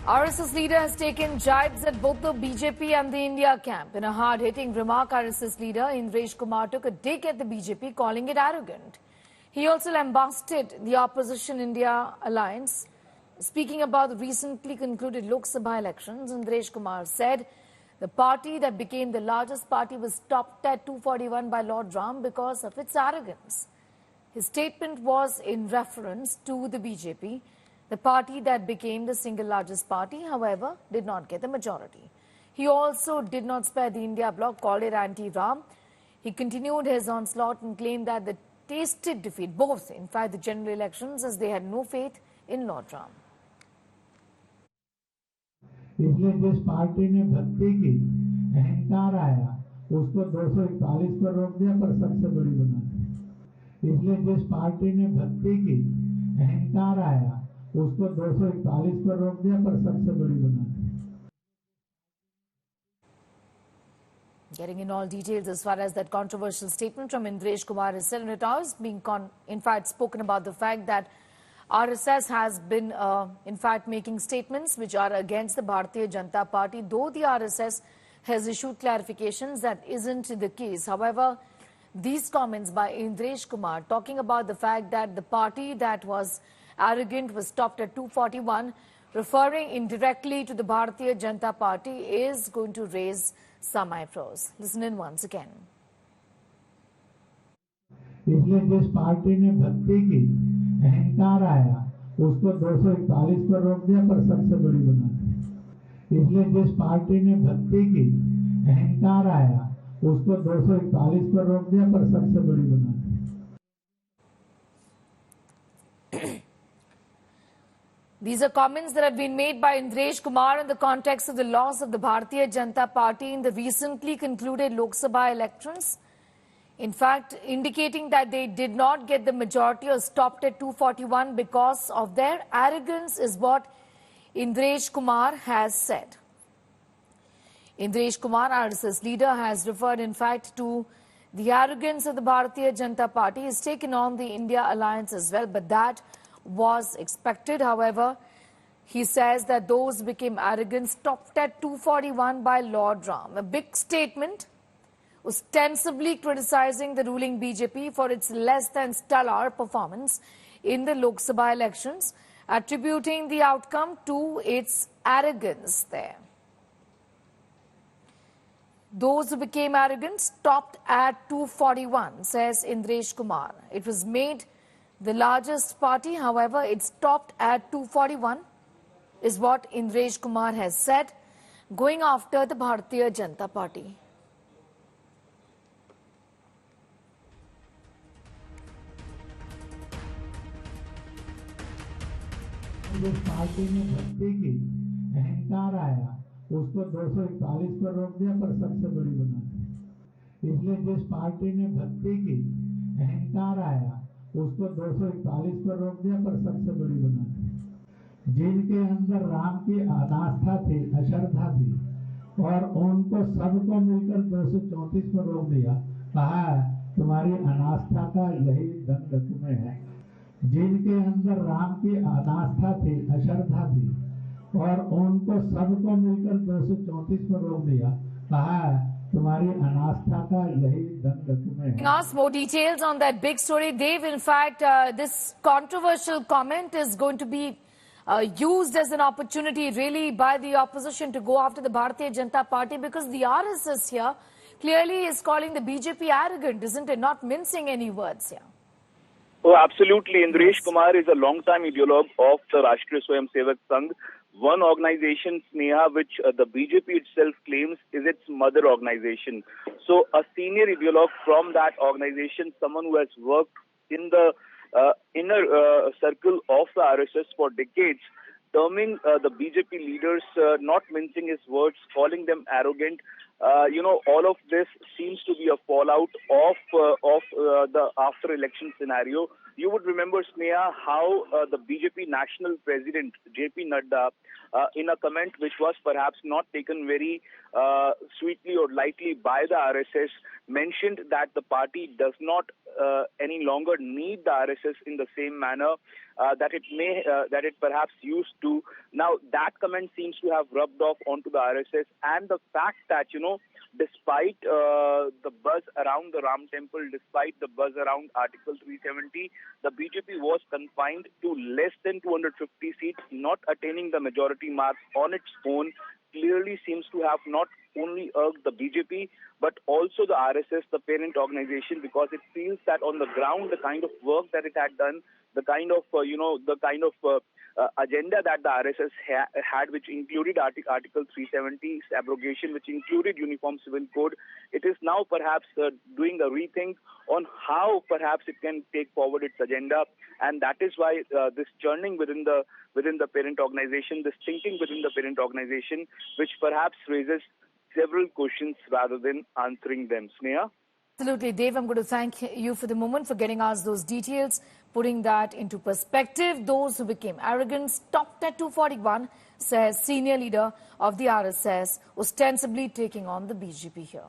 RSS leader has taken jibes at both the BJP and the India camp. In a hard-hitting remark, RSS leader Indresh Kumar took a dig at the BJP, calling it arrogant. He also lambasted the opposition India alliance. Speaking about the recently concluded Lok Sabha elections, Indresh Kumar said the party that became the largest party was stopped at 241 by Lord Ram because of its arrogance. His statement was in reference to the BJP. The party that became the single largest party, however, did not get the majority. He also did not spare the India bloc, called it anti-Ram. He continued his onslaught and claimed that they tasted defeat, both, in fact, the general elections, as they had no faith in Lord Ram. इसलिए जिस party ने भक्ति की अहंकार आया उसको 241 पर रोक दिया पर सबसे बड़ी बना दी। इसलिए जिस पार्टी ने भक्ति की अहंकार आया उसको 241 पर रोक दिया पर सबसे बड़ी बना दी। Getting in all details as far as that controversial statement from Indresh Kumar is still being in fact spoken about the fact that RSS has been in fact making statements which are against the Bharatiya Janata Party, though the RSS has issued clarifications that isn't the case. However, these comments by Indresh Kumar talking about the fact that the party that was arrogant was stopped at 241, referring indirectly to the Bharatiya Janata Party, is going to raise some eyebrows. Listen in once again. इसलिए जिस party ने भक्ति की अहंकार आया उसको 241 पर रोक दिया पर सबसे बड़ी बना दी। इसलिए जिस पार्टी ने भक्ति की अहंकार आया उसको 241 पर रोक दिया पर सबसे बड़ी बना दी। These are comments that have been made by Indresh Kumar in the context of the loss of the Bharatiya Janata Party in the recently concluded Lok Sabha elections. In fact, indicating that they did not get the majority or stopped at 241 because of their arrogance is what Indresh Kumar has said. Indresh Kumar, RSS leader, has referred in fact to the arrogance of the Bharatiya Janata Party. He's taken on the India alliance as well, but that was expected. However, he says that those became arrogant, stopped at 241 by Lord Ram. A big statement, ostensibly criticizing the ruling BJP for its less than stellar performance in the Lok Sabha elections, attributing the outcome to its arrogance there. Those who became arrogant stopped at 241, says Indresh Kumar. It was made the largest party, however, it stopped at 241, is what Indresh Kumar has said, going after the Bharatiya Janata Party. जिस party ने भक्ति की अहंकार आया उसको 241 पर रोक दिया पर सबसे बड़ी बना दी। इसलिए जिस पार्टी ने भक्ति की अहंकार आया उसको 241 पर रोक दिया पर सबसे बड़ी बना दी। जिनके अंदर राम की अनास्था थी, अश्रद्धा थी और उनको सबको मिलकर 234 पर रोक दिया। कहा तुम्हारी अनास्था का यही दंड तुम्हें है। जिनके अंदर राम की अनास्था थी, अश्रद्धा थी और उनको सबको मिलकर 234 पर रोक दिया। कहा Ask more details on that big story. Dave, in fact, this controversial comment is going to be used as an opportunity really by the opposition to go after the Bharatiya Janata Party, because the RSS here clearly is calling the BJP arrogant, isn't it? Not mincing any words here. Oh, absolutely. Indresh Kumar is a long-time ideologue of the Rashtriya Swayamsevak Sangh, one organization, Sneha, which the BJP itself claims is its mother organization. So a senior ideologue from that organization, someone who has worked in the inner circle of the RSS for decades, terming the BJP leaders, not mincing his words, calling them arrogant. All of this seems to be a fallout of the after-election scenario. You would remember, Sneha, how the BJP national president, JP Nadda, in a comment which was perhaps not taken very sweetly or lightly by the RSS, mentioned that the party does not any longer need the RSS in the same manner that it perhaps used to. Now that comment seems to have rubbed off onto the RSS, and the fact that, despite the buzz around the Ram Temple, despite the buzz around Article 370, the BJP was confined to less than 250 seats, not attaining the majority mark on its own, clearly seems to have not only irked the BJP but also the RSS, the parent organization, because it feels that on the ground the kind of work that it had done, the kind of agenda that the RSS had, which included Article 370 abrogation, which included Uniform Civil Code, it is now perhaps doing a rethink on how perhaps it can take forward its agenda, and that is why this churning within the parent organization, this thinking within the parent organization, which perhaps raises several questions rather than answering them. Sneha? Absolutely. Dave, I'm going to thank you for the moment, for getting us those details, putting that into perspective. Those who became arrogant stopped at 241, says senior leader of the RSS, ostensibly taking on the BJP here.